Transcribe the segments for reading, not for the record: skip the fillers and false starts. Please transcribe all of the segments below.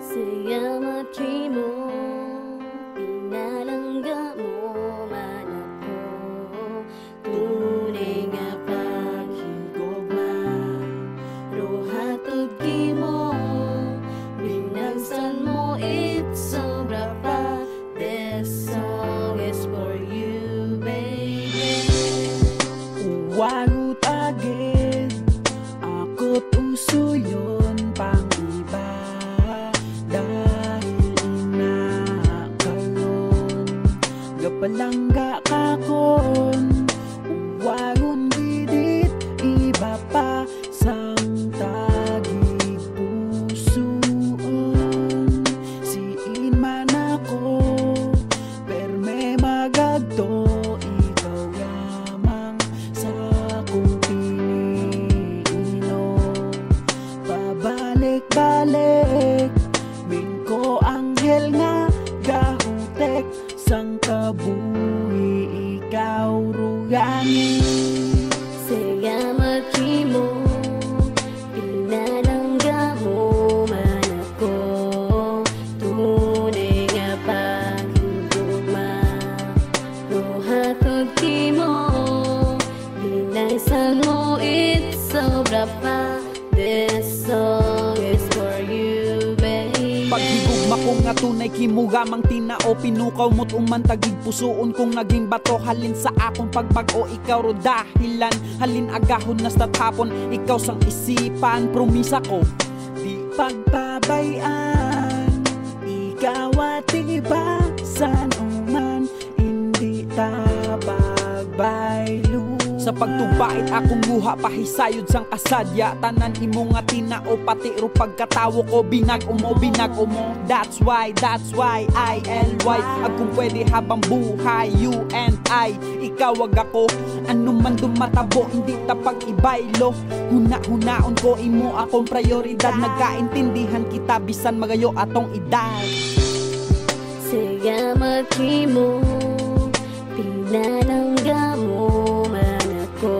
Salamat mo, pinalangga mo man ako. Tunay nga paghigugma, rohatod mo, binagsan mo, it's sobra pa. This song is for you, baby. Uwagot agad, ako't usuyon pang iba. Dahil inakaron, gapalangga kakon. Uwagon didit, iba pa sang tagig pusoon. Siin man ako, perme magagto, ikaw lamang sa kong pinino. Pabalik-balik, ko anghel nga gahutek sang kabuhi, ikaw rugangin. Salamat mo, pinalangga mo man ako. Tunay nga paghigugma, rohatod mo, binaysan mo, it's sobra pa. This song is for you, baby. Paghigugma ko nga tunay kimugamang tinao, pinukaw mo't umantagig pusoon kong naging bato. Halin sa akong pagbago, ikaw ro dahilan. Halin agahon na sa tapon, ikaw sang isipan. Promisa ko, di pagbabayan, ikaw at iba san uman, hindi tabagbaylo. Sa pagtubait akong guha, pahisayod sang kasadya. Tanan imo nga tinao, pati ro pagkatawo ko, binag umo. That's why I-L-Y, agkung pwede habang buhay, you and I. Ikaw wag ako, ano man dumatabo, hindi ta pag-ibaylo. Huna-hunaon ko, imo akong prioridad. Nagkaintindihan kita, bisan magayo atong edad. Salamat mo, pinalangga mo man ako.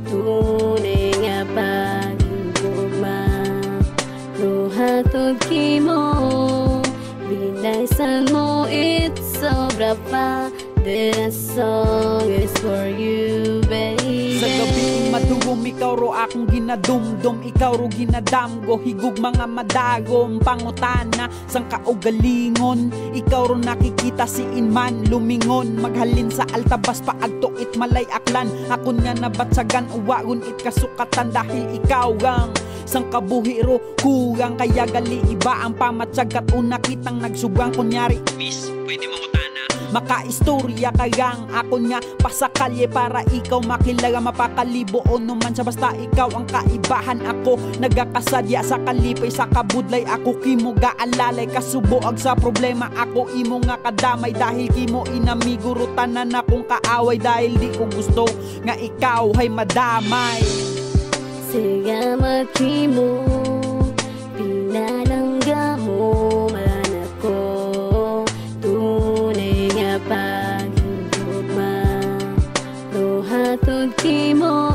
Tunay nga paghigugma, rohatod mo, binaysan mo, it's sobra pa. This song is for you, baby. Sa gabi madugom, ikaw ro akong ginadumdum, ikaw ro ginadamgo, higug mga madagom, pangutana sang kaugalingon. Ikaw ro nakikita si inman lumingon, maghalin sa altabas paagtuit malay aklan. Akon nga nabatsagan, uwagon it kasukatan, dahil ikaw ang sang kabuhi ro kugang. Kaya gali iba ang pamatsagat, una kitang nagsugang. Kunyari, miss, pwede mo makaistorya kayang ako nga pasakalye, para ikaw makilaga mapakalibo o naman siya. Basta ikaw ang kaibahan, ako nagakasadya sa kalipay, sa kabudlay ako kimo gaalalay. Kasubuag sa problema, ako imo nga kadamay, dahil kimo inamigo ro tanan akong kaaway. Dahil di ko gusto nga ikaw ay madamay. Salamat mo, pinalangga mo man ako. Tunay nga paghigugma, rohatod mo,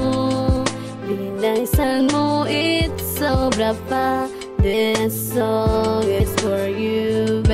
binaysan mo, it's sobra pa. This song is for you,